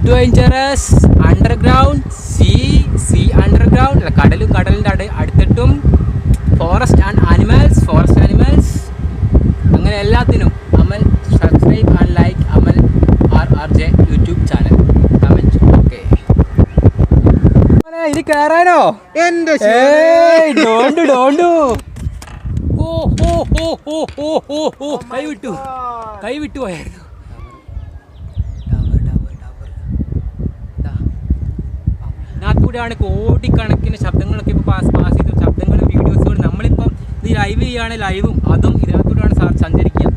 Adventurous underground see underground കടലും കടലിൻ്റെ അടുത്തിട്ടും forest animals അങ്ങനെ എല്ലാത്തിനും Amal subscribe and like Amal RRJ YouTube channel comment. Okay ഇത് കയറാനോ? ഡോണ്ടു കൈ വിട്ടു പോയായിരുന്നു. ഇതിനകത്തൂടെയാണ് കോടിക്കണക്കിന് ശബ്ദങ്ങളൊക്കെ ഇപ്പോൾ പാസ് ചെയ്ത ശബ്ദങ്ങളും വീഡിയോസുകളും. നമ്മളിപ്പം ഇത് ലൈവ് ചെയ്യുകയാണെങ്കിൽ ലൈവും അതും ഇതിനകത്തൂടെയാണ് സഞ്ചരിക്കുക.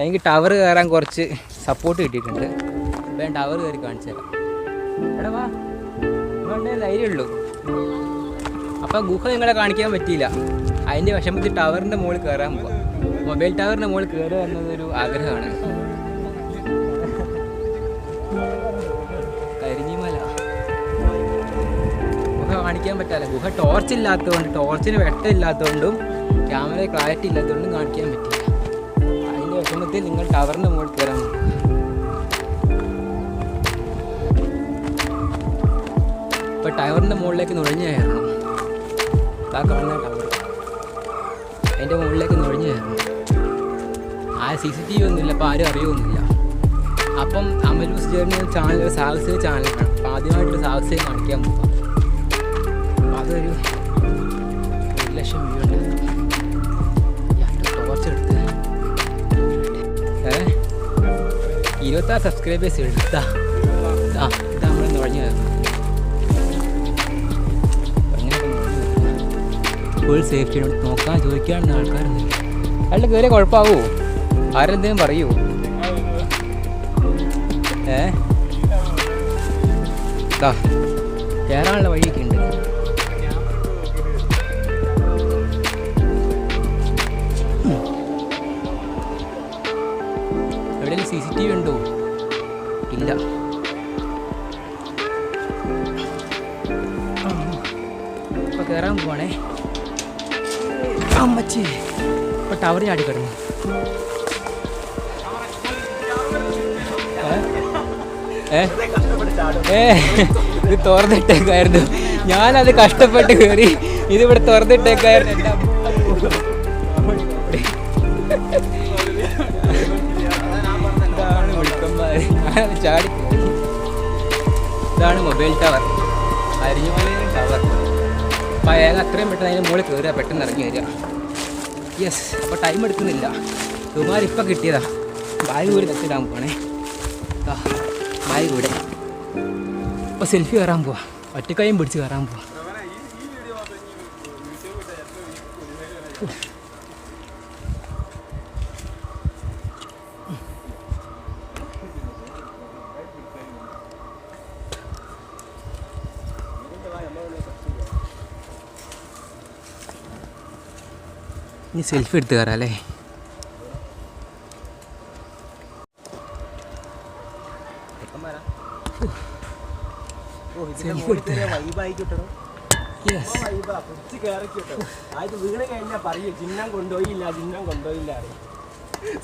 എനിക്ക് ടവർ കയറാൻ കുറച്ച് സപ്പോർട്ട് കിട്ടിയിട്ടുണ്ട്. വേണ്ട ടവർ കയറി കാണിച്ചു തരാം. എടാ വാ, നിങ്ങളുടെ ധൈര്യമുള്ളൂ. അപ്പം ഗുഹ നിങ്ങളെ കാണിക്കാൻ പറ്റിയില്ല. അതിൻ്റെ വിഷമത്തിൽ ടവറിൻ്റെ മുകളിൽ കയറാൻ പോവാം. മൊബൈൽ ടവറിൻ്റെ മുകളിൽ കയറുക എന്നതൊരു ആഗ്രഹമാണ്. കരിഞ്ഞിമല ഗുഹ കാണിക്കാൻ പറ്റാല്ല. ഗുഹ ടോർച്ചിന് വെട്ടമില്ലാത്തതുകൊണ്ടും ക്യാമറ ക്ലാരിറ്റി ഇല്ലാത്തതുകൊണ്ടും കാണിക്കാൻ പറ്റില്ല. അതിൻ്റെ വിഷമത്തിൽ നിങ്ങൾ ടവറിൻ്റെ മുകളിൽ കയറാൻ പോകും. ഇപ്പോൾ ടവറിൻ്റെ മുകളിലേക്ക് നുഴഞ്ഞു കയറണം. കാണുന്ന ടവർ അതിൻ്റെ മുകളിലേക്ക് നുഴഞ്ഞു കയറണം. CCTV ഒന്നുമില്ല, അപ്പോൾ ആരും അറിയൊന്നുമില്ല. അപ്പം അമലൂസ് ജേർണി ചാനൽ സാഹസിക ചാനലാണ്. അപ്പോൾ ആദ്യമായിട്ടൊരു സാഹസികം കാണിക്കാൻ പോകാം. അപ്പോൾ അതൊരു 1,00,000 വ്യൂ ഉണ്ടാക്കും. ടോർച്ച് എടുത്ത് 26 സബ്സ്ക്രൈബേഴ്സ് എടുത്താ നമ്മൾ നുഴഞ്ഞു കയറുന്നു. ഫുൾ സേഫ്റ്റി നോക്കാൻ ചോദിക്കാനുള്ള ആൾക്കാരൊന്നുമില്ല. അയാളുടെ കയറിയ കുഴപ്പമാവോ? ആരെന്തെങ്കിലും പറയൂ? കയറാനുള്ള വഴിയൊക്കെ ഉണ്ട്. എവിടെയെങ്കിലും CCTV ഉണ്ടോ? ഇല്ല. ഇപ്പൊ കയറാൻ പോവാണേ. അമ്മച്ചി ഇപ്പൊ ടവർ ചാടി കിടന്നു. ഇത് തുറന്നിട്ടേക്കായിരുന്നു. ഞാനത് കഷ്ടപ്പെട്ട് കയറി. ഇതിവിടെ തുറന്നിട്ടേക്കായിരുന്നു. എൻ്റെ ഞാനത് ചാടി. ഇതാണ് മൊബൈൽ ടവർ, അരിഞ്ഞുമലയിലെ ടവർ. അപ്പോൾ അയാൾ അത്രയും പെട്ടെന്ന് അതിന് മുകളിൽ കയറുക, പെട്ടെന്ന് ഇറങ്ങി വരിക. യെസ്. അപ്പോൾ ടൈം എടുക്കുന്നില്ല. ഇപ്പം കിട്ടിയതാ. ബാഗ് കൂടി തച്ചിടാൻ പോകണേ. ബാഗ് കൂടെ അപ്പോൾ സെൽഫി കയറാൻ പോവാം. ഒറ്റക്കൈയും പിടിച്ച് കയറാൻ പോവാം. ഇനി സെൽഫി എടുത്ത് കയറാം അല്ലേ? സെൽഫി എടുത്ത്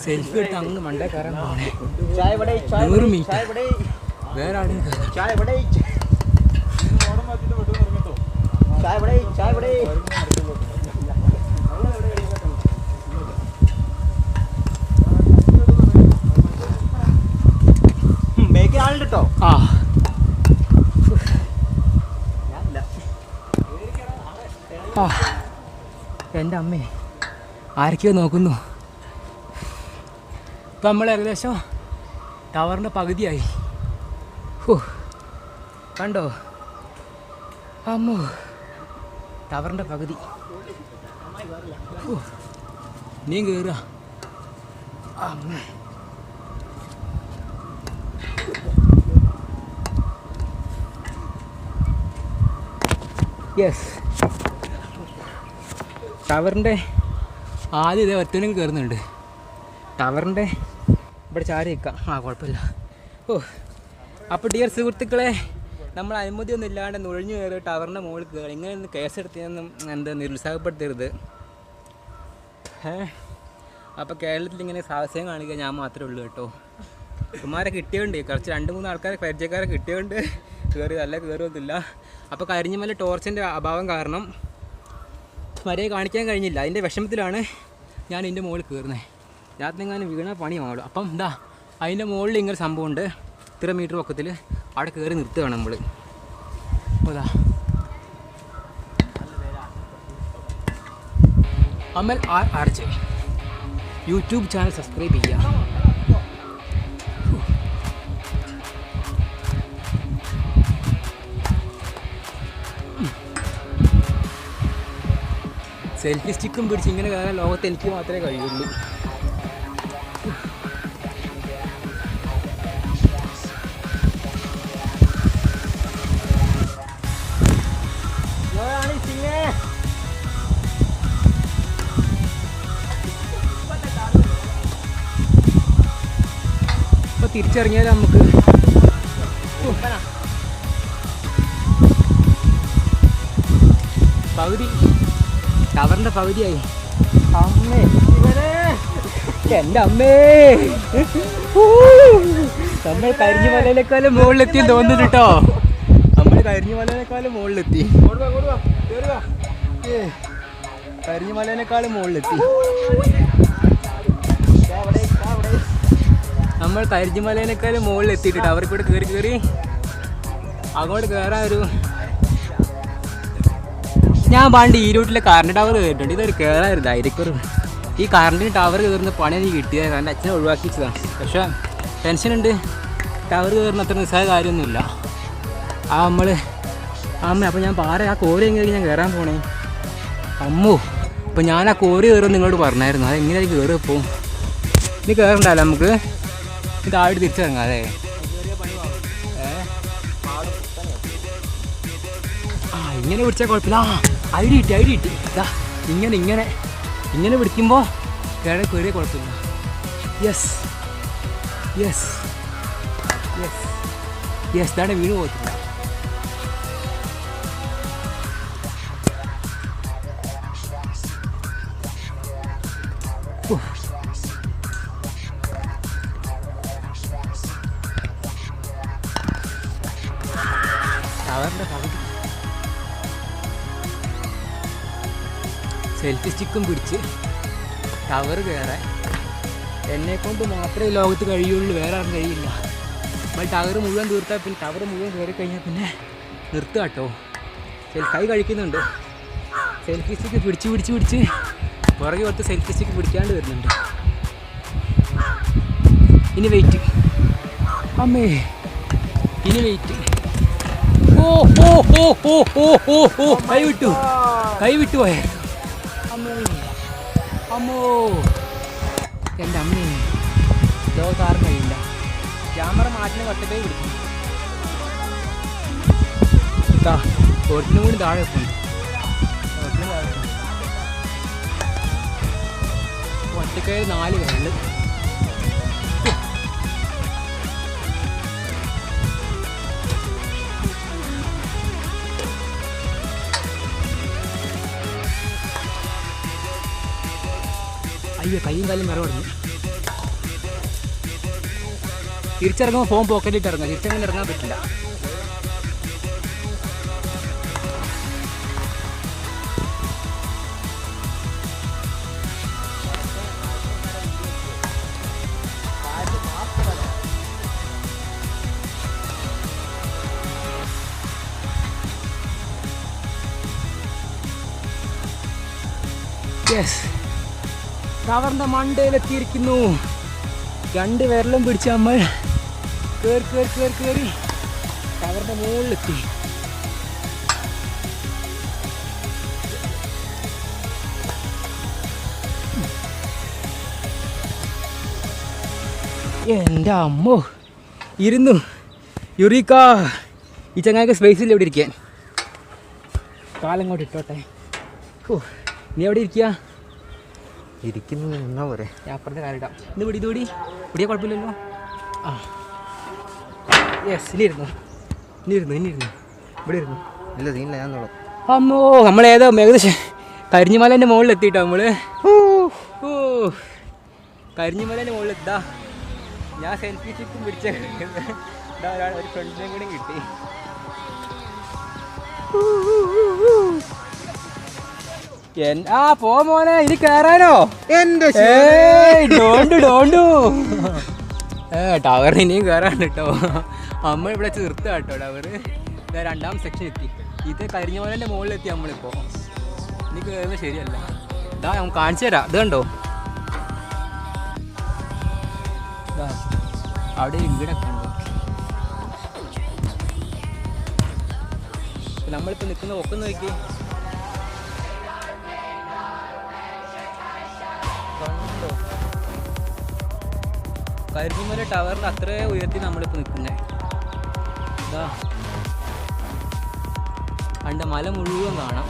സെൽഫി എടുത്ത് അങ്ങ് മണ്ടേ കയറാൻ പോകണേ. 100 മീറ്റർ വേറെ ആടെയും ആളുണ്ടോ? എൻ്റെ അമ്മേ, ആരൊക്കെയോ നോക്കുന്നു. ഇപ്പം നമ്മൾ ഏകദേശം ടവറിൻ്റെ പകുതിയായി. കണ്ടോ അമ്മോ, ടവറിൻ്റെ പകുതി. നീ കയറുക അമ്മേ. യെസ്, ടവറിൻ്റെ ആദ്യം ഇതേ ഒറ്റനും കയറുന്നുണ്ട്. ടവറിൻ്റെ ഇവിടെ ചാരി നിൽക്കാം. കുഴപ്പമില്ല. അപ്പോൾ ഡിയർ സുഹൃത്തുക്കളെ, നമ്മൾ അനുമതിയൊന്നും ഇല്ലാണ്ട് നുഴഞ്ഞു കയറി ടവറിൻ്റെ മുകളിൽ കയറി. ഇങ്ങനെയൊന്നും കേസെടുത്തിയൊന്നും നിരുത്സാഹപ്പെടുത്തരുത്. അപ്പോൾ കേരളത്തിൽ ഇങ്ങനെ സാഹസ്യം കാണിക്കുക ഞാൻ മാത്രമേ ഉള്ളൂ കേട്ടോ. ഇവന്മാരെ കിട്ടിയുണ്ട്, കുറച്ച് 2-3 ആൾക്കാരെ പരിചയക്കാരെ കിട്ടിയുണ്ട്. കയറി നല്ല കയറുമൊന്നുമില്ല. അപ്പോൾ കരിഞ്ഞിമല ടോർച്ചിൻ്റെ അഭാവം കാരണം വരെ കാണിക്കാൻ കഴിഞ്ഞില്ല. അതിൻ്റെ വിഷമത്തിലാണ് ഞാൻ ഇതിൻ്റെ മുകളിൽ കയറുന്നത്. രാത്രി എങ്ങാനും വീണാൽ പണിയാവുള്ളൂ. അപ്പം എന്താ അതിൻ്റെ മുകളിൽ ഇങ്ങനെ സംഭവമുണ്ട്, ഇത്ര മീറ്റർ പൊക്കത്തിൽ. അവിടെ കയറി നിർത്തുകയാണ് നമ്മൾ. അതാ അമൽ RJ യൂട്യൂബ് ചാനൽ സബ്സ്ക്രൈബ് ചെയ്യുക. സെൽഫി സ്റ്റിക്കും പിടിച്ച് ഇങ്ങനെ കയറാൻ ലോകത്ത് എനിക്ക് മാത്രമേ കഴിയുള്ളൂ. ഇപ്പൊ തിരിച്ചിറങ്ങിയാൽ നമുക്ക് പകുതി ടവറിൻ്റെ പകുതിയായി. അമ്മേ എൻ്റെ അമ്മേ, നമ്മൾ കരിഞ്ഞിമലയിലേക്കാളും മുകളിലെത്തി തോന്നുന്നു കേട്ടോ. നമ്മൾ കരിഞ്ഞിമലയിലേക്കാളും മുകളിലെത്തി. കരിഞ്ഞിമലയിലേക്കാളും മുകളിലെത്തി. നമ്മൾ കരിഞ്ഞിമലയിലേക്കാളും മുകളിലെത്തിയിട്ട് ടവറിൽ കൂടെ കയറി അങ്ങോട്ട് കയറാൻ ഞാൻ പണ്ട് ഈ റൂട്ടിലെ കറണ്ട് ടവർ കയറിയിട്ടുണ്ട്. ഇതൊരു കയറായിരുന്നു ധൈര്യക്കുറവ്. ഈ കറണ്ടിന് ടവർ കയറുന്ന പണി എനിക്ക് കിട്ടിയത് കാരണം അച്ഛനെ ഒഴിവാക്കിച്ചതാണ്. പക്ഷേ ടെൻഷനുണ്ട്, ടവർ കയറുന്ന അത്ര നിസ്സാര കാര്യമൊന്നുമില്ല. അപ്പോൾ ഞാൻ ആ കോരി എങ്ങനെ ഞാൻ കയറാൻ പോണേ അമ്മോ. അപ്പോൾ ഞാൻ ആ കോരി കയറുമെന്ന് നിങ്ങളോട് പറഞ്ഞായിരുന്നു. അതെങ്ങനെയാണ് കയറുക? ഇപ്പോൾ ഇനി കയറണ്ടല്ലോ നമുക്ക്. ഇത് ആയിട്ട് തിരിച്ചിറങ്ങാതെ ഇങ്ങനെ പിടിച്ചാൽ കുഴപ്പമില്ല. ഐഡിയ കിട്ടി. ഇതാ ഇങ്ങനെ പിടിക്കുമ്പോൾ കയറിയ കുഴപ്പമില്ല. യെസ് ഇതാണ് വീണ് പോകത്തില്ല. അവരുടെ പകുതി സെൽഫി സ്റ്റിക്കും പിടിച്ച് ടവർ കയറാൻ എന്നെക്കൊണ്ട് മാത്രമേ ലോകത്ത് കഴിയുള്ളൂ, വേറെ ആരും കഴിയില്ല. നമ്മൾ ടവർ മുഴുവൻ തീർത്താൽ പിന്നെ ടവർ മുഴുവൻ കയറി കഴിഞ്ഞാൽ പിന്നെ നിർത്തുക കേട്ടോ. കൈ കഴിക്കുന്നുണ്ട്. സെൽഫി സ്റ്റിക്ക് പിടിച്ച് പുറകെ കൊടുത്ത് സെൽഫി സ്റ്റിക്ക് പിടിക്കാണ്ട് വരുന്നുണ്ട്. ഇനി വെയിറ്റ് അമ്മേ, ഇനി വെയിറ്റ്. കൈ വിട്ടു പോയേ അമ്മോ. എൻ്റെ അമ്മേ, ലോകത്താറും കഴിയില്ല. ക്യാമറ മാറ്റിന് 10 കൈ പിടിക്കും. ഒരിനും കൂടി താഴെ എത്തുന്നു. 10 കൈ 4 കൈകൾ. അയ്യോ, കയ്യും കാലും വിറ തുടങ്ങി. തിരിച്ചിറങ്ങുമ്പോൾ ഫോൺ പോക്കറ്റിട്ട് ഇറങ്ങുക. തിരിച്ചങ്ങനെ ഇറങ്ങാൻ പറ്റില്ല. യെസ്, ടവറിൻ്റെ മണ്ടയിലെത്തിയിരിക്കുന്നു. 2 വിരലും പിടിച്ച് നമ്മൾ കയറി ടവറിൻ്റെ മുകളിലെത്തി. എൻ്റെ അമ്മോ, ഇരുന്നു. യുറീക്ക, ഈ ചങ്ങായിക്ക് സ്പേസിൽ എവിടെ ഇരിക്കാൻ. കാലങ്ങോട്ട് ഇട്ടോട്ടെ. നീ എവിടെ ഇരിക്കുക? ഇരിക്കുന്നത് എന്നാ പോരെ. ഞാൻ അപ്പുറത്തെ കാലിടാം. ഇന്ന് പിടിയ കുഴപ്പമില്ലല്ലോ. ആ യെസ്, ഇനി ഇരുന്നു. ഇവിടെ ഇരുന്നു. ഇല്ല, സീനില്ല, ഞാൻ നോളാം. അമ്മോ, നമ്മളേതോ ഏകദേശം കരിഞ്ഞിമലേൻ്റെ മുകളിലെത്തിയിട്ടോ നമ്മൾ. കരിഞ്ഞിമലേൻ്റെ മുകളിലെത്താ. ഞാൻ സെൽഫി സ്റ്റിക്കും പിടിച്ച ഒരു ഫ്രണ്ടിനെയും കൂടി കിട്ടി. പോ മോനെ, ഇനി കേറാനോ? എന്റെ ഡോണ്ടു ടവർ ഇനിയും കയറാണ് കേട്ടോ. നമ്മൾ ഇവിടെ നിർത്തുക കേട്ടോ ടവർ. രണ്ടാം സെക്ഷൻ എത്തി. ഇത് കരിഞ്ഞോലൻ്റെ മുകളിലെത്തി നമ്മളിപ്പോൾ. ഇനി കയറുന്നത് ശരിയല്ല. ഇതാ നമുക്ക് കാണിച്ചു തരാം. ഇത് കണ്ടോ, അവിടെ വീടൊക്കെ ഉണ്ടോ. നമ്മളിപ്പോൾ നിൽക്കുന്ന ഒക്കെ നോക്കി. കരിമല ടവറിൻ്റെ അത്ര ഉയർത്തി നമ്മളിപ്പോൾ നിൽക്കുന്നത്. ഇതാ കണ്ട മല മുഴുവൻ കാണാം.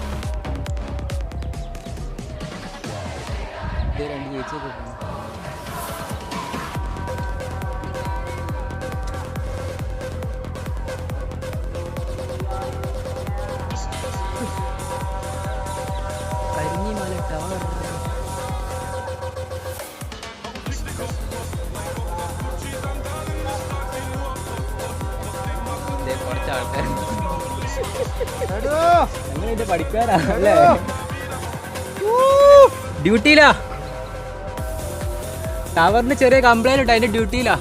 ഇത് രണ്ട് ചേച്ചിയൊക്കെ പോകും. കരിഞ്ഞിമല ടവർ. കുറച്ച് ആൾക്കാർ ഞങ്ങളിതിന്റെ പഠിക്കാരാ അല്ലേ? ഡ്യൂട്ടിയിലാ. ടവറിന് ചെറിയ കംപ്ലൈന്റ് ഉണ്ട്, അതിന്റെ ഡ്യൂട്ടിയിലാ.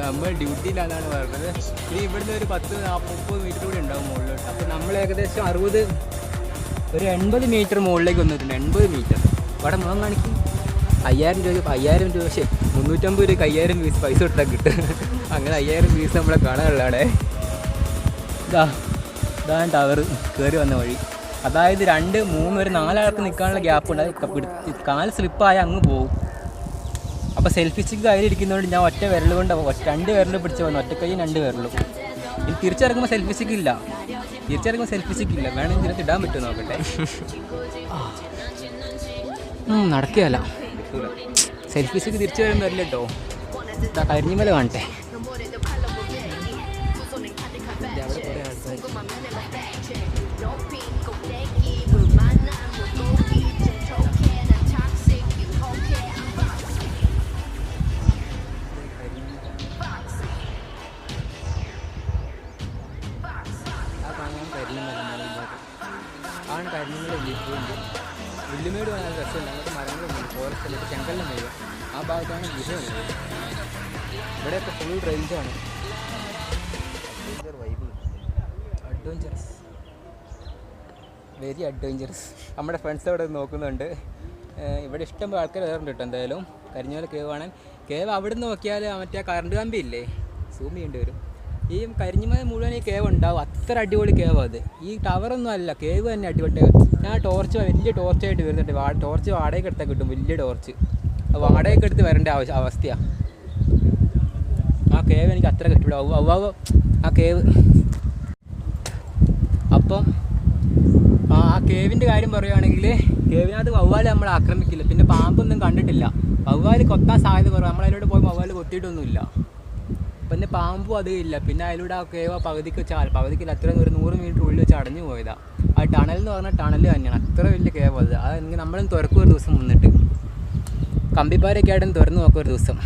നമ്മൾ ഡ്യൂട്ടിയിലാന്നാണ് പറഞ്ഞത്. ഇനി ഇവിടുന്ന് ഒരു 10-30 മീറ്റർ കൂടി ഉണ്ടാവും മുകളിലോട്ട്. അപ്പോൾ നമ്മൾ ഏകദേശം 80 മീറ്റർ മുകളിലേക്ക് വന്നിട്ടുണ്ട്. 80 മീറ്റർ. അവിടെ മുഖം കാണിക്കും. 5000 രൂപ 350 രൂപയ്ക്ക് 5000 പീസ് പൈസ കൊടുത്താൽ കിട്ടും. അങ്ങനെ 5000 പീസ് നമ്മളെ കാണാനുള്ള അവിടെ. ഇതാണ് ടവർ കയറി വന്ന വഴി. അതായത് 2, 3, ഒരു 4 ആൾക്ക് നിൽക്കാനുള്ള ഗ്യാപ്പ് ഉണ്ട്. അത് കാല് സ്ലിപ്പായി അങ്ങ് പോകും. അപ്പോൾ സെൽഫി സ്റ്റിക്ക് കയ്യിലിരിക്കുന്നതുകൊണ്ട് ഞാൻ ഒറ്റ വിരൽ കൊണ്ട് 2 വിരൽ പിടിച്ച് വന്നു. ഒറ്റ കൈയും 2 വിരലും. ഇനി തിരിച്ചിറങ്ങുമ്പോൾ സെൽഫി സ്റ്റിക്ക് ഇല്ല. വേണമെങ്കിൽ ഇതിനകത്ത് ഇടാൻ പറ്റുമോ നോക്കട്ടെ. നടക്കുകയല്ല. സെൽഫി സ്റ്റിക്ക് തിരിച്ചു വരുമ്പോൾ വരില്ല കേട്ടോ. കരിഞ്ഞിമല കാണട്ടെ. അവിടെ കുറേ ആൾക്കാർ. ആണ് കരിമല വില്ലുമേട് കാണാൻ രസമില്ല. അങ്ങോട്ട് മരങ്ങളുണ്ട്, ഫോറസ്റ്റ് ചെങ്കലിൻ്റെ മേയോ. ആ ഭാഗത്താണ് ഗുഹയുള്ളത്. ഇവിടെയൊക്കെ ഫുൾ റേഞ്ചാണ്. Adventurous, very adventurous. നമ്മുടെ ഫ്രണ്ട്സ് അവിടെ നോക്കുന്നുണ്ട്. ഇവിടെ ഇഷ്ടംപോലെ ആൾക്കാർ കയറുന്നുണ്ട് കേട്ടോ. എന്തായാലും കരിഞ്ഞോല കേവ് കാണാൻ. കേവ് അവിടെ നിന്ന് നോക്കിയാൽ മറ്റേ കറണ്ട് കമ്പി ഇല്ലേ, സൂം ചെയ്യേണ്ടി വരും. ഈ കരിഞ്ഞിമല മുഴുവൻ ഈ കേവ് ഉണ്ടാവും. അത്ര അടിപൊളി കേവ് അത്. ഈ ടവറൊന്നും അല്ല, കേവ് തന്നെ അടിപൊളി. ഞാൻ വലിയ ടോർച്ചായിട്ട് വരുന്നുണ്ട്. ടോർച്ച് വാടകയ്ക്ക് എടുത്താൽ കിട്ടും, വലിയ ടോർച്ച്. വാടകയ്ക്ക് എടുത്ത് വരേണ്ട അവസ്ഥയാണ്. ആ കേവ് എനിക്ക് അത്ര കിട്ടുള്ളൂ. ആ കേവ്. അപ്പം ആ കേവിൻ്റെ കാര്യം പറയുകയാണെങ്കിൽ, കേവിനകത്ത് വവ്വാല് നമ്മളെ ആക്രമിക്കില്ല. പിന്നെ പാമ്പൊന്നും കണ്ടിട്ടില്ല. വവ്വാല് കൊത്താൻ സാധ്യത കുറവ്. നമ്മളതിലൂടെ പോയി വവ്വാല് കൊത്തിയിട്ടൊന്നുമില്ല. പിന്നെ പാമ്പും അത് ഇല്ല. പിന്നെ അതിലൂടെ ആ കേവ് പകുതിക്കില്ല, അത്രയും ഒരു 100 മീറ്റർ ഉള്ളിൽ വെച്ച് അടഞ്ഞു പോയതാണ്. ആ ടണൽ എന്ന് പറഞ്ഞാൽ ടണൽ തന്നെയാണ്. അത്ര വലിയ കേവ് അത്. അതെങ്കിൽ നമ്മളും തുറക്കും ഒരു ദിവസം വന്നിട്ട്. കമ്പിപ്പാരൊക്കെ ആയിട്ടും തുറന്ന് നോക്കും ഒരു ദിവസം.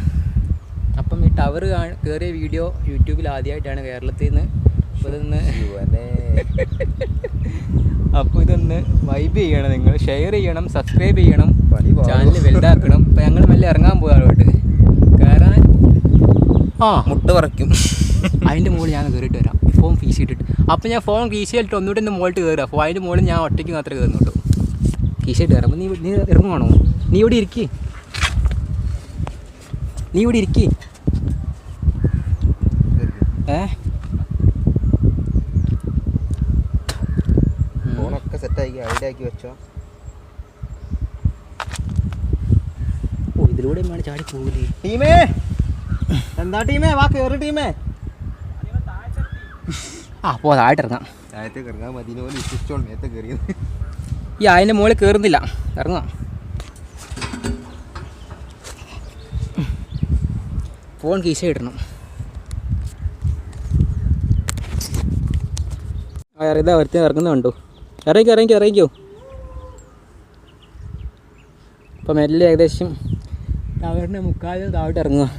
അപ്പം ഈ ടവർ കയറിയ വീഡിയോ യൂട്യൂബിൽ ആദ്യമായിട്ടാണ് കേരളത്തിൽ നിന്ന്. അപ്പോൾ ഇതൊന്ന് വൈബ് ചെയ്യണം, നിങ്ങൾ ഷെയർ ചെയ്യണം, സബ്സ്ക്രൈബ് ചെയ്യണം, ചാനൽ വലുതാക്കണം. ഇപ്പം ഞങ്ങൾ മെല്ലെ ഇറങ്ങാൻ പോകാറോട്ട് കയറാൻ. മുട്ട പറയ്ക്കും. അതിൻ്റെ മുകളിൽ ഞാൻ കയറിയിട്ട് വരാം, ഫോൺ ഫീസ് ഇട്ടിട്ട്. അപ്പോൾ ഞാൻ ഫോൺ കീശയിട്ട് ഒന്നുകൂടെ എൻ്റെ മുകളിൽ കയറുക. അപ്പോൾ അതിൻ്റെ മുകളിൽ ഞാൻ ഒറ്റയ്ക്ക് മാത്രമേ കയറുന്നുള്ളൂ. കീശയിട്ട് കയറാം. അപ്പോൾ നീ ഇറങ്ങുവാണോ? നീ ഇവിടെ ഇരിക്കി. ഫോണൊക്കെ സെറ്റാക്കി ഐഡിയാക്കി വെച്ചോ. ഇതിലൂടെ ചാടി പോകില്ലേ ടീമേ? എന്താ ടീമേ? വാ കയറി ടീമേ. അപ്പോൾ താഴോട്ട് ഇറങ്ങാം. താഴത്തേക്ക് ഇറങ്ങാൻ മതിനെ പോലെ വിശ്വസിച്ചോണ്ട് നേരത്തെ കയറിയത്. ഈ അതിൻ്റെ മുകളിൽ കയറുന്നില്ല, ഇറങ്ങാം. ഫോൺ കീശ ഇടണം. ഇതാ ഒരുത്തി ഇറങ്ങുന്നത് കണ്ടു. ഇറങ്ങിക്കോ. അപ്പം മെല്ലെ ഏകദേശം ടവറിൻ്റെ മുക്കാലും താഴോട്ട് ഇറങ്ങുക.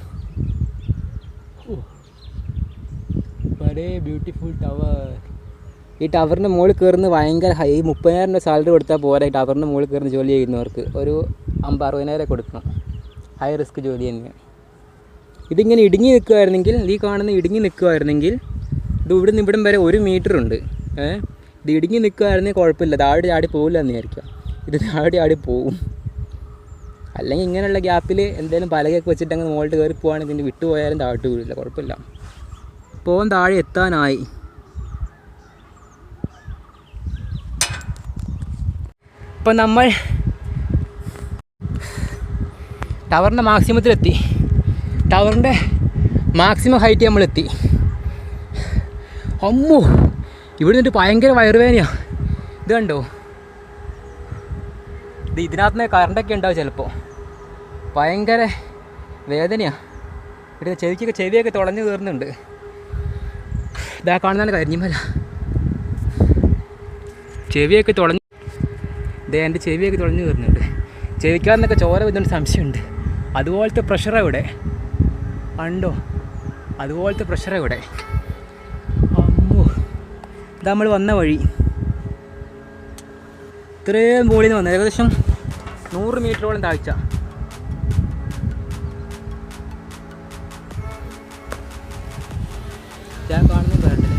വളരെ ബ്യൂട്ടിഫുൾ ടവർ. ഈ ടവറിൻ്റെ മുകളിൽ കയറുന്ന ഭയങ്കര ഹൈ. 30,000 രൂപ സാലറി കൊടുത്താൽ പോരാ. ഈ ടവറിൻ്റെ മുകളിൽ കയറുന്ന ജോലി ചെയ്യുന്നവർക്ക് ഒരു 50-60,000 കൊടുക്കണം. ഹൈ റിസ്ക് ജോലി തന്നെയാണ്. ഇതിങ്ങനെ ഇടുങ്ങി നിൽക്കുമായിരുന്നെങ്കിൽ, ഈ കാണുന്ന ഇടുങ്ങി നിൽക്കുമായിരുന്നെങ്കിൽ, ഇത് ഇവിടെ നിന്ന് ഇവിടം വരെ 1 മീറ്റർ ഉണ്ട്. ഇത് ഇടുങ്ങി നിൽക്കുമായിരുന്നെങ്കിൽ കുഴപ്പമില്ല, താഴെ ചാടി പോകില്ല എന്ന് വിചാരിക്കുക. ഇത് താഴെ ചാടി പോവും. അല്ലെങ്കിൽ ഇങ്ങനെയുള്ള ഗ്യാപ്പിൽ എന്തെങ്കിലും പലകയൊക്കെ വെച്ചിട്ട് അങ്ങ് മുകളിൽ കയറി പോവുകയാണെങ്കിൽ ഇതിൻ്റെ വിട്ടുപോയാലും താഴോട്ട് വീഴില്ല, കുഴപ്പമില്ല. പോകാൻ താഴെ എത്താനായി. ഇപ്പം നമ്മൾ ടവറിൻ്റെ മാക്സിമത്തിലെത്തി. ടവറിൻ്റെ മാക്സിമം ഹൈറ്റ് നമ്മളെത്തി. അമ്മോ, ഇവിടെ നിന്നിട്ട് ഭയങ്കര വയറുവേദനയാണ്. ഇത് കണ്ടോ, ഇതിനകത്ത് നിന്ന് കറണ്ടൊക്കെ ഉണ്ടാവും ചിലപ്പോൾ. ഭയങ്കര വേദനയാണ്. ഇവിടെ ചെവിയൊക്കെ തുളഞ്ഞു കയറുന്നുണ്ട്. ഇതാ കാണുന്നതാണ് കരിഞ്ഞിമല. ചെവിയൊക്കെ തുളഞ്ഞു. എൻ്റെ ചെവിയൊക്കെ തുളഞ്ഞു കയറുന്നുണ്ട്. ചെവിക്കാരനൊക്കെ ചോര വരുന്നൊരു സംശയമുണ്ട്. അതുപോലത്തെ പ്രഷറാണ് ഇവിടെ. കണ്ടോ, അതുപോലത്തെ പ്രഷറാണ് ഇവിടെ. അമ്മോ, ഇത് നമ്മൾ വന്ന വഴി. ഇത്രയും മുകളിൽ നിന്ന് വന്നത് ഏകദേശം 100 മീറ്ററോളം താഴ്ച. ഞാൻ കാണുന്നത് കണ്ടില്ലേ,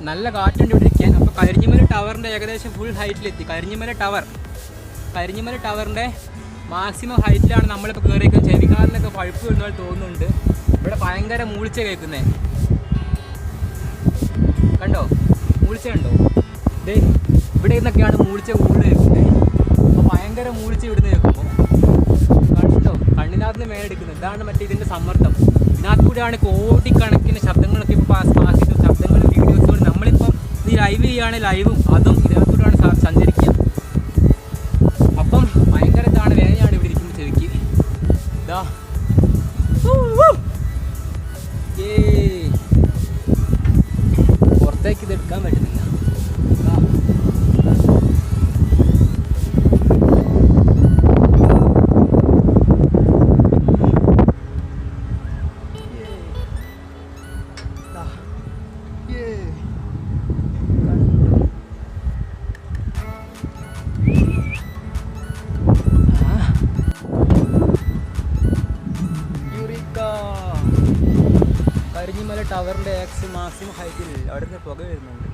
നല്ല കാറ്റുണ്ട് ഇവിടെ ഇരിക്കാൻ. അപ്പോൾ കരിഞ്ഞിമല ടവറിൻ്റെ ഏകദേശം ഫുൾ ഹൈറ്റിലെത്തി. കരിഞ്ഞിമല ടവറിൻ്റെ മാക്സിമം ഹൈറ്റിലാണ് നമ്മളിപ്പോൾ കയറിയിരിക്കുന്നത്. ചെവിക്കാലിനൊക്കെ പഴുപ്പ് വരുന്നതായി തോന്നുന്നുണ്ട്. ഇവിടെ ഭയങ്കര മൂളിച്ച കേൾക്കുന്നത് കണ്ടോ, മൂളിച്ച കണ്ടോ. ഇവിടെ നിന്നൊക്കെയാണ് മൂളിച്ച കൂടുതൽ കേൾക്കുന്നത്. അപ്പോൾ ഭയങ്കര മൂളിച്ച ഇവിടുന്ന് കേൾക്കുമ്പോൾ കണ്ടോ, കണ്ണിനകത്ത് നിന്ന് മേലെടുക്കുന്നത്. ഇതാണ് മറ്റേ ഇതിൻ്റെ സമ്മർദ്ദം. ഇതിനകത്ത് കൂടെയാണ് കോടിക്കണക്കിന് ശബ്ദങ്ങളൊക്കെ ഇപ്പോൾ പാസ് ചെയ്ത ശബ്ദങ്ങളും വീഡിയോസുകളും. നമ്മളിപ്പം ഈ ലൈവ് ചെയ്യുകയാണെങ്കിൽ ലൈവും അതും ഇതിനകത്തൂടെയാണ് സഞ്ചരിക്കുക. അപ്പം ഭയങ്കര ഇതാണ്, വേദനയാണ് ഇവിടെ ഇരിക്കുമ്പോൾ ചെവിക്ക്. ഇതാ പുറത്തേക്ക് ഇത് എടുക്കാൻ പറ്റുന്നില്ല. കരിഞ്ഞിമല ടവറിൻ്റെ മാക്സിമം ഹൈറ്റിൽ അവിടെ നിന്ന് പുക വരുന്നുണ്ട്.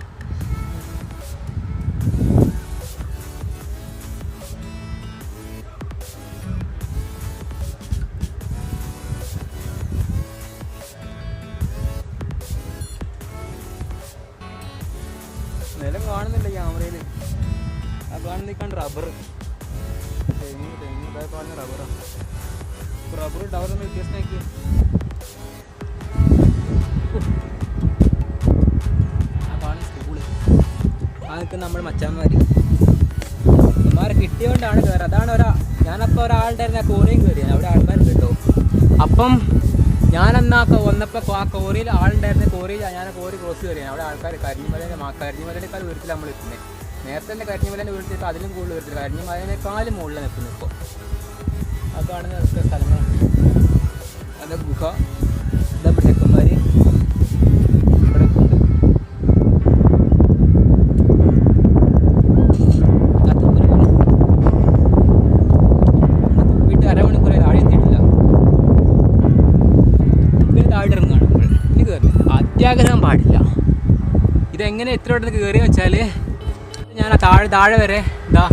നിലം കാണുന്നില്ല ക്യാമറയിൽ. ആ കാണുന്ന റബ്ബർ, തെങ്ങ് കാണുന്ന റബ്ബറാണ്. റബ്ബർ ടവറൊന്ന് വ്യത്യാസമാക്കി. ആ കാണുന്ന സ്കൂള്, അതൊക്കെ നമ്മൾ മച്ചാന്മാരെ കിട്ടിയോണ്ടാണ് കയറി. അതാണ് ഞാനപ്പോൾ ഒരാളുടെ ആ കോറിയും കയറിയാണ്. അവിടെ ആൾക്കാരുണ്ട് കേട്ടോ. അപ്പം ഞാനെന്നാ വന്നപ്പോൾ ആ കോറിയിൽ ആളുണ്ടായിരുന്ന കോറിയിൽ ഞാൻ കോറി ക്രോസ് കയറിയാണ്. അവിടെ ആൾക്കാർ കരിഞ്ഞിമലയേക്കാൾ ഉയരത്തിൽ നമ്മൾ എത്തുന്നത്. നേരത്തെ തന്നെ കരിഞ്ഞിമലേൻ്റെ ഉയരത്തിൽ അതിലും കൂടുതൽ ഉയരത്തിൽ, കരിഞ്ഞിമലയേക്കാളും മുകളിൽ നിൽക്കുന്നത്. ഇപ്പോൾ ആ കാണുന്ന സ്ഥലങ്ങളാണ്. അത് ഗുഹ. ഇതാ ചെക്കന്മാർ ഇവിടെ ഉണ്ട്. വീട്ടിൽ അരമണിക്കൂർ താഴെ എത്തിയിട്ടില്ല. ഇതിന് താഴെ ഇറങ്ങുകയാണ് നമ്മൾ. ഇത് കയറുന്നില്ല, അത്യാഗ്രഹം പാടില്ല. ഇതെങ്ങനെ എത്ര പെട്ടെന്ന് കയറിയെന്ന് വെച്ചാൽ, ഞാൻ താഴെ വരെ എന്താ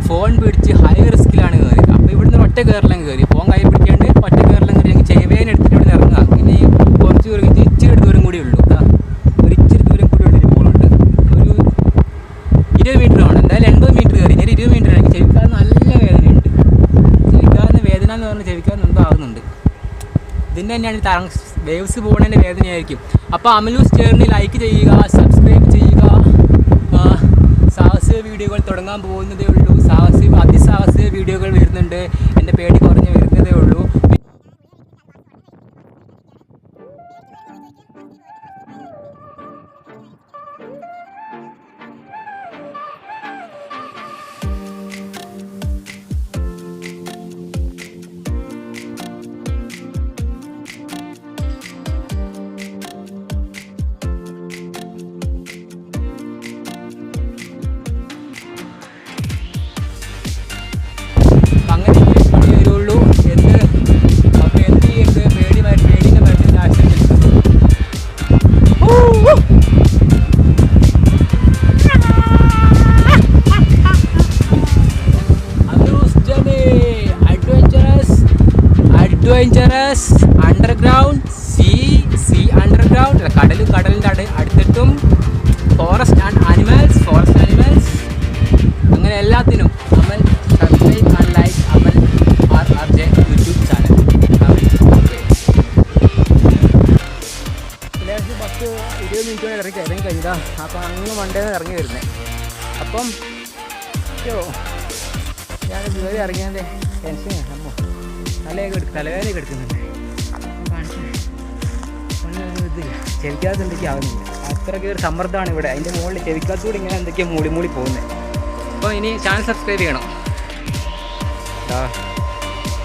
ഫോൺ പിടിച്ച് ഹൈ റിസ്കിലാണ് കയറിയത്. അപ്പോൾ ഇവിടുന്ന് ഒറ്റ കയറലും കയറി, ഫോൺ കൈ പിടിക്കാണ്ട് ഒറ്റ കയറലും കയറി ഞങ്ങൾ ചെവേനെ എടുത്തിട്ട് ഇവിടെ ഇറങ്ങുക. പിന്നെ കുറച്ച് ദൂരം ഇച്ചിരി ദൂരം കൂടി ഉള്ളൂ. ഒരു ഇച്ചിരി ദൂരം കൂടി ഉള്ളൊരു പോളുണ്ട്. ഒരു 20 മീറ്റർ ആണ്. എന്തായാലും 80 മീറ്റർ കയറി. ഞാൻ 20 മീറ്റർ എനിക്ക് ചെവിക്കാതെ നല്ല വേദനയുണ്ട്. ചെവിക്കാതെ വേദന എന്ന് പറഞ്ഞാൽ ചെവിക്കാതെ എന്തോ ആകുന്നുണ്ട്. ഇതിൻ്റെ തന്നെയാണ് വേവ്സ് പോകുന്നതിൻ്റെ വേദനയായിരിക്കും. അപ്പോൾ അമലൂസ് ജേർണി ലൈക്ക് ചെയ്യുക, സബ്സ്ക്രൈബ് ചെയ്യുക. സാഹസിക വീഡിയോകൾ തുടങ്ങാൻ പോകുന്നതേ ഉള്ളൂ. അതിസാഹസിക വീഡിയോകൾ വരുന്നുണ്ട്. എൻ്റെ പേടി കുറഞ്ഞ് വരുന്നതേ ഉള്ളൂ. മാത്രമല്ല കടലും കടലിൻ്റെ അടുത്തിട്ടും ഫോറസ്റ്റ് ആനിമൽസ് അങ്ങനെ എല്ലാത്തിനും Amal subscribe and like Amal RRJ YouTube channel. Bus 20 minute ഇറങ്ങി കഴിഞ്ഞതാ. അപ്പം അങ്ങ് മണ്ടേന്ന് ഇറങ്ങി വരുന്നത്. അപ്പം ഞാൻ ഇതുവരെ ഇറങ്ങിയതിൻ്റെ ടെൻഷൻ അമ്മോ തലവേദന എടുക്കുന്നുണ്ട്. ഇതില്ല ചെവിക്കാത്ത എന്തൊക്കെയോ ആവുന്നില്ല. അത്രയ്ക്ക് ഒരു സമ്മർദ്ദമാണ് ഇവിടെ. അതിൻ്റെ മുകളിൽ ചെവിക്കാത്തൂടെ ഇങ്ങനെ എന്തൊക്കെയോ മൂളി പോകുന്നത്. അപ്പോൾ ഇനി ചാനൽ സബ്സ്ക്രൈബ് ചെയ്യണം.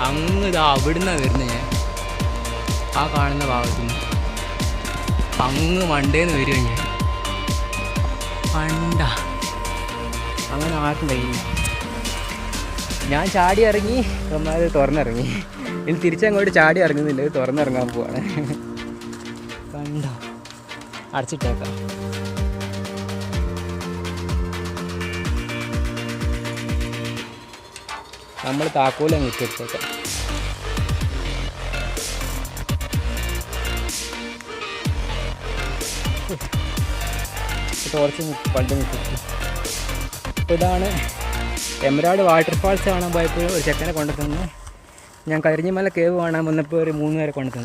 അങ്ങ് അവിടുന്ന് വരുന്നത് ഞാൻ ആ കാണുന്ന ഭാഗത്തുനിന്ന് അങ്ങ് മണ്ടേന്ന് വരിക ഞാൻ അങ്ങനെ ആർക്കുണ്ടായില്ല. ഞാൻ ചാടി ഇറങ്ങി അത് തുറന്നിറങ്ങി. ഇനി തിരിച്ചങ്ങോട്ട് ചാടി ഇറങ്ങുന്നില്ല, ഇത് തുറന്നിറങ്ങാൻ പോവാണ്. കണ്ടോ അടച്ചിട്ടേക്കാം. നമ്മൾ താക്കോല് അങ്ങ് ഇട്ടെടുത്തേക്കാം. ടോർച്ച് പണ്ട് മുട്ടിച്ചു. അപ്പോൾ ഇതാണ് എമരാൾഡ് വാട്ടർഫാൾസ് കാണാൻ പോയപ്പോൾ ഒരു ചെക്കനെ കൊണ്ടുതന്നു. ഞാൻ കരിഞ്ഞിമല കേവ് കാണാൻ വന്നപ്പോൾ ഒരു 3 പേരെ കൊണ്ടുതന്നു.